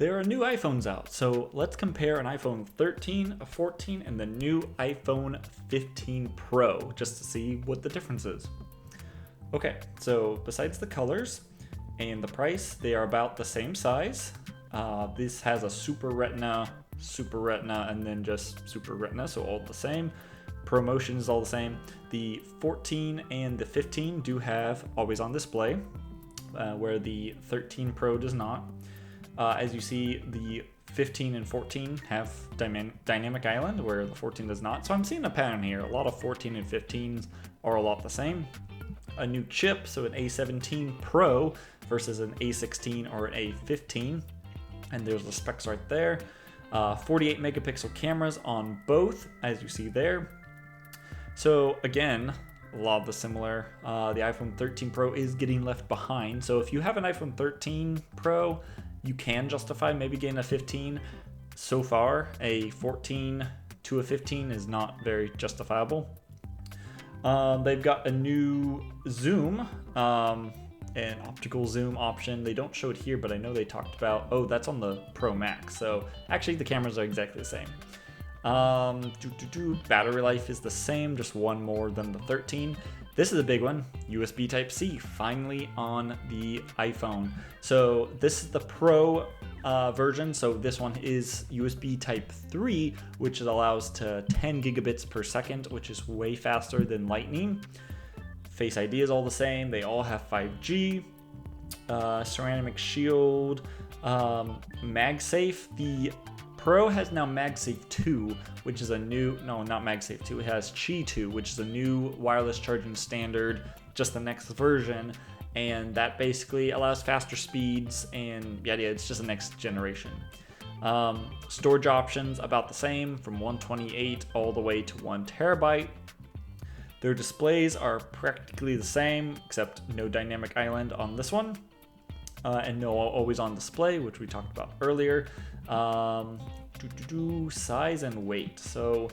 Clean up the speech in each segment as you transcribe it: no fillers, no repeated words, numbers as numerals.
There are new iPhones out, so let's compare an iPhone 13, a 14, and the new iPhone 15 Pro just to see what the difference is. Okay, so besides the colors and the price, they are about the same size. This has a Super Retina, and then just Super Retina, so all the same. ProMotion is all the same. The 14 and the 15 do have always on display, where the 13 Pro does not. As you see, the 15 and 14 have dynamic island, where the 14 does not. So I'm seeing a pattern here. A lot of 14 and 15s are a lot the same. A new chip, so an A17 Pro versus an A16 or an A15. And there's the specs right there. 48 megapixel cameras on both, as you see there. So again, a lot of the similar. The iPhone 13 Pro is getting left behind. So if you have an iPhone 13 Pro, you can justify maybe getting a 15. So far, a 14 to a 15 is not very justifiable. They've got a new zoom, an optical zoom option. They don't show it here, but I know they talked about, oh, that's on the Pro Max. So actually the cameras are exactly the same. Battery life is the same, just one more than the 13. This is a big one, USB Type-C, finally on the iPhone. So this is the Pro version, so this one is USB Type 3, which allows to 10 gigabits per second, which is way faster than Lightning. Face ID is all the same, they all have 5G. Ceramic shield, MagSafe. The Pro has now MagSafe 2, which is a new, no, not MagSafe 2, it has Qi 2, which is a new wireless charging standard, just the next version, and that basically allows faster speeds, and yeah, it's just the next generation. Storage options about the same, from 128 all the way to 1 terabyte. Their displays are practically the same, except no dynamic island on this one. And no always on display, which we talked about earlier. Size and weight. So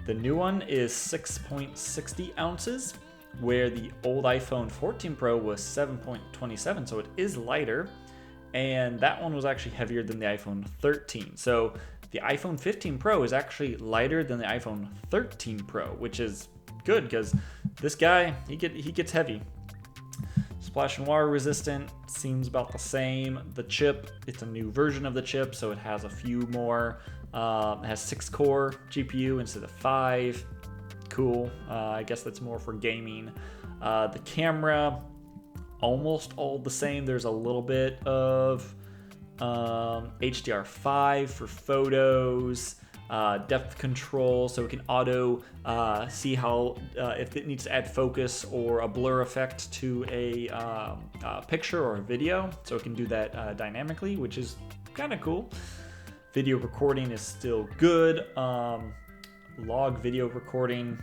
the new one is 6.60 ounces, where the old iPhone 14 Pro was 7.27, so it is lighter. And that one was actually heavier than the iPhone 13. So the iPhone 15 Pro is actually lighter than the iPhone 13 Pro, which is good because this guy, he gets heavy. Splash and water resistant, seems about the same. The chip, it's a new version of the chip, so it has a few more. It has 6-core GPU instead of 5. Cool. I guess that's more for gaming. The camera, almost all the same. There's a little bit of HDR5 for photos. Depth control, so it can auto see how if it needs to add focus or a blur effect to a picture or a video, so it can do that dynamically, which is kind of cool. Video recording is still good. Log video recording,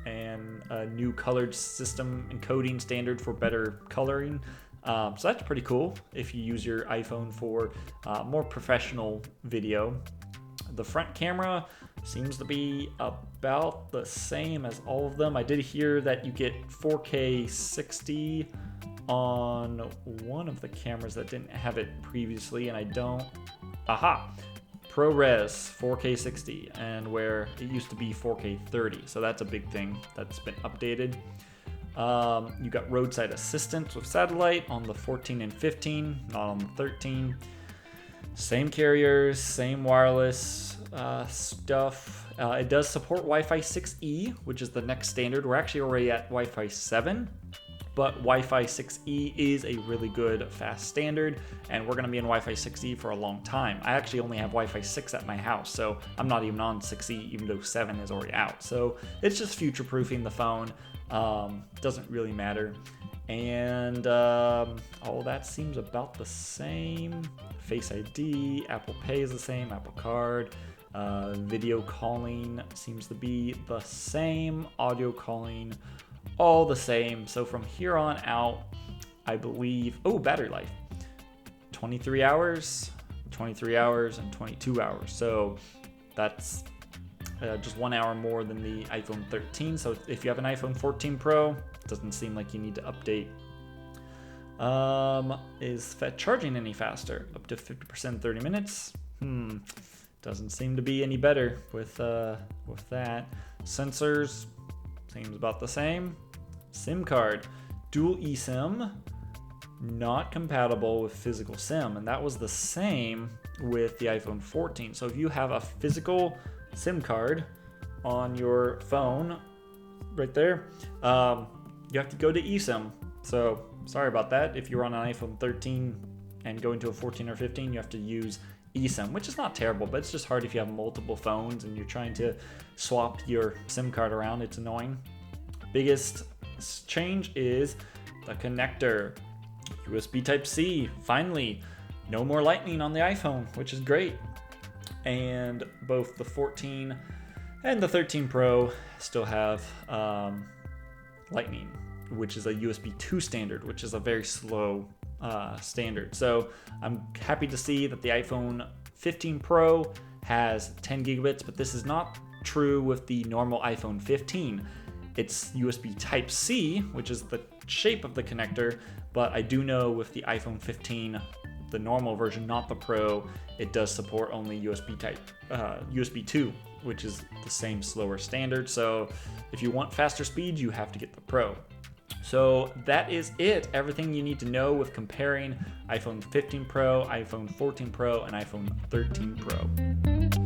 and a new colored system encoding standard for better coloring. So that's pretty cool if you use your iPhone for more professional video. The front camera seems to be about the same as all of them. I did hear that you get 4K 60 on one of the cameras that didn't have it previously, and I don't. Aha! ProRes 4K 60, and where it used to be 4K 30, so that's a big thing that's been updated. You got roadside assistance with satellite on the 14 and 15, not on the 13. Same carriers, same wireless stuff. It does support Wi-Fi 6E, which is the next standard. We're actually already at Wi-Fi 7, but Wi-Fi 6E is a really good fast standard, and we're going to be in Wi-Fi 6E for a long time. I actually only have Wi-Fi 6 at my house, so I'm not even on 6E, even though 7 is already out. So it's just future-proofing the phone. Doesn't really matter. And all that seems about the same. Face ID, Apple Pay is the same, Apple Card. Video calling seems to be the same. Audio calling, all the same. So from here on out, I believe, battery life, 23 hours, and 22 hours. So that's just 1 hour more than the iPhone 13. So if you have an iPhone 14 Pro, it doesn't seem like you need to update. Is charging any faster? Up to 50% 30 minutes. Doesn't seem to be any better with that. Sensors seems about the same. SIM card, dual eSIM, not compatible with physical SIM, and that was the same with the iPhone 14. So if you have a physical SIM card on your phone, right there, you have to go to eSIM. So sorry about that. If you're on an iPhone 13 and going to a 14 or 15, you have to use eSIM, which is not terrible, but it's just hard if you have multiple phones and you're trying to swap your SIM card around. It's annoying. Biggest change is the connector. USB Type-C, finally. No more Lightning on the iPhone, which is great. And both the 14 and the 13 Pro still have Lightning, which is a USB 2 standard, which is a very slow standard. So I'm happy to see that the iPhone 15 Pro has 10 gigabits, but this is not true with the normal iPhone 15. It's USB Type-C, which is the shape of the connector, but I do know with the iPhone 15, the normal version, not the Pro, it does support only USB 2, which is the same slower standard. So if you want faster speed, you have to get the Pro. So that is it. Everything you need to know with comparing iPhone 15 Pro, iPhone 14 Pro, and iPhone 13 Pro.